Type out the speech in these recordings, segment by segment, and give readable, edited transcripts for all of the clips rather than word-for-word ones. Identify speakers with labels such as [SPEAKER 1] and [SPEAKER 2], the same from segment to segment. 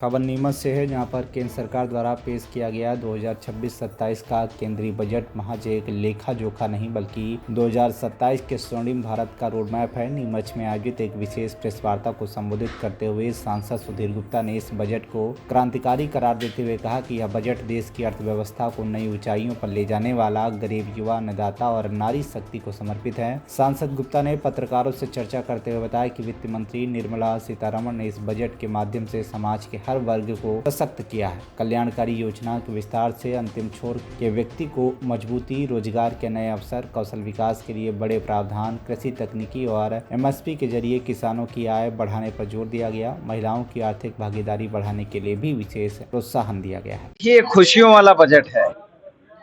[SPEAKER 1] खबर नीमच से है, जहां पर केंद्र सरकार द्वारा पेश किया गया 2026-27 का केंद्रीय बजट महज एक लेखा जोखा नहीं बल्कि 2027 के स्वर्णिम भारत का रोड मैप है। नीमच में आयोजित एक विशेष प्रेस वार्ता को संबोधित करते हुए सांसद सुधीर गुप्ता ने इस बजट को क्रांतिकारी करार देते हुए कहा कि यह बजट देश की अर्थव्यवस्था को नई ऊंचाइयों पर ले जाने वाला, गरीब, युवा, अन्नदाता और नारी शक्ति को समर्पित है। सांसद गुप्ता ने पत्रकारों से चर्चा करते हुए बताया कि वित्त मंत्री निर्मला सीतारमण ने इस बजट के माध्यम से समाज के हर वर्ग को सशक्त किया है। कल्याणकारी योजना के विस्तार से अंतिम छोर के व्यक्ति को मजबूती, रोजगार के नए अवसर, कौशल विकास के लिए बड़े प्रावधान, कृषि तकनीकी और एमएसपी के जरिए किसानों की आय बढ़ाने पर जोर दिया गया। महिलाओं की आर्थिक भागीदारी बढ़ाने के लिए भी विशेष प्रोत्साहन दिया गया है।
[SPEAKER 2] ये खुशियों वाला बजट है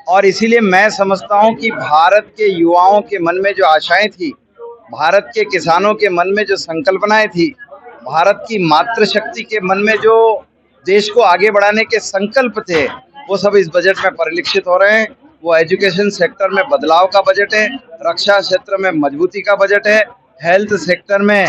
[SPEAKER 2] और इसीलिए मैं समझता हूँ कि भारत के युवाओं के मन में जो आशाएं थी, भारत के किसानों के मन में जो संकल्पनाएं थी, भारत की मातृशक्ति के मन में जो देश को आगे बढ़ाने के संकल्प थे, वो सब इस बजट में परिलक्षित हो रहे हैं। वो एजुकेशन सेक्टर में बदलाव का बजट है, रक्षा क्षेत्र में मजबूती का बजट है, हेल्थ सेक्टर में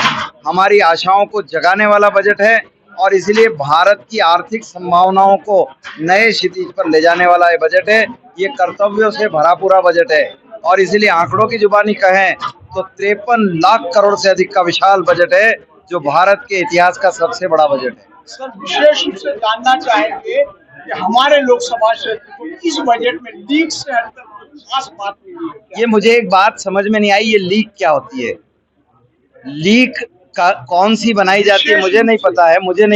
[SPEAKER 2] हमारी आशाओं को जगाने वाला बजट है और इसलिए भारत की आर्थिक संभावनाओं को नए क्षितिज पर ले जाने वाला ये बजट है। ये कर्तव्यों से भरा पूरा बजट है और इसलिए आंकड़ों की जुबानी कहें तो 53 लाख करोड़ से अधिक का विशाल बजट है, जो भारत के इतिहास का सबसे बड़ा बजट है।
[SPEAKER 3] सर, विशेष रूप से जानना चाहेंगे कि हमारे लोकसभा क्षेत्र को इस बजट में लीक से हटकर कोई खास बात मिली है?
[SPEAKER 2] ये मुझे एक बात समझ में नहीं आई, ये लीक क्या होती है? लीक कौन सी बनाई जाती है मुझे नहीं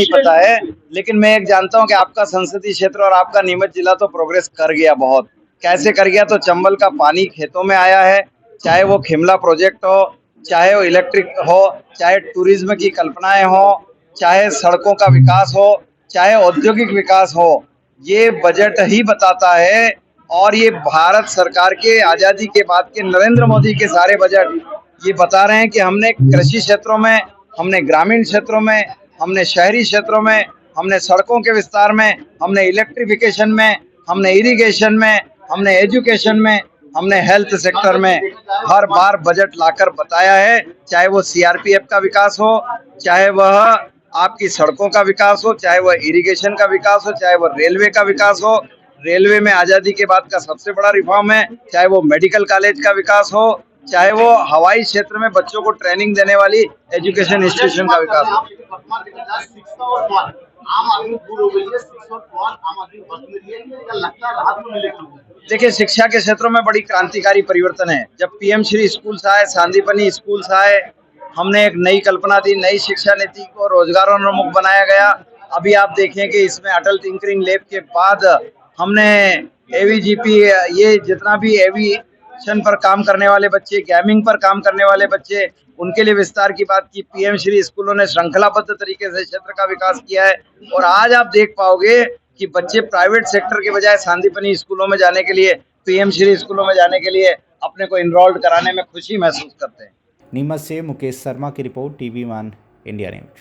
[SPEAKER 2] पता है, लेकिन मैं एक जानता हूं कि आपका संसदीय क्षेत्र और आपका नीमच जिला तो प्रोग्रेस कर गया बहुत। कैसे कर गया? तो चंबल का पानी खेतों में आया है, चाहे वो शिमला प्रोजेक्ट हो, चाहे वो इलेक्ट्रिक हो, चाहे टूरिज्म की कल्पनाएं हो, चाहे सड़कों का विकास हो, चाहे औद्योगिक विकास हो, ये बजट ही बताता है। और ये भारत सरकार के आज़ादी के बाद के नरेंद्र मोदी के सारे बजट ये बता रहे हैं कि हमने कृषि क्षेत्रों में, हमने ग्रामीण क्षेत्रों में, हमने शहरी क्षेत्रों में, हमने सड़कों के विस्तार में, हमने इलेक्ट्रिफिकेशन में, हमने इरिगेशन में, हमने एजुकेशन में, हमने हेल्थ सेक्टर में हर बार बजट लाकर बताया है। चाहे वो सीआरपीएफ का विकास हो, चाहे वह आपकी सड़कों का विकास हो, चाहे वह इरिगेशन का विकास हो, चाहे वह रेलवे का विकास हो। रेलवे में आज़ादी के बाद का सबसे बड़ा रिफॉर्म है। चाहे वो मेडिकल कॉलेज का विकास हो, चाहे वो हवाई क्षेत्र में बच्चों को ट्रेनिंग देने वाली एजुकेशन इंस्टीट्यूशन का विकास हो। देखिए, शिक्षा के क्षेत्रों में बड़ी क्रांतिकारी परिवर्तन है। जब पीएम श्री स्कूल्स आए, सांदीपनि स्कूल्स आए, हमने एक नई कल्पना दी, नई शिक्षा नीति को रोजगारोन्मुख बनाया गया। अभी आप देखें कि इसमें अटल टिंकरिंग लैब के बाद हमने एवीजीपी, ये जितना भी एविएशन पर काम करने वाले बच्चे, गेमिंग पर काम करने वाले बच्चे, उनके लिए विस्तार की बात की। पीएम श्री स्कूलों ने श्रृंखलाबद्ध तरीके से क्षेत्र का विकास किया है और आज आप देख पाओगे कि बच्चे प्राइवेट सेक्टर के बजाय सांदीपनि स्कूलों में जाने के लिए, पीएम श्री स्कूलों में जाने के लिए अपने को इनरोल्ड कराने में खुशी महसूस करते हैं।
[SPEAKER 1] नीमच से मुकेश शर्मा की रिपोर्ट, TV1 इंडिया न्यूज।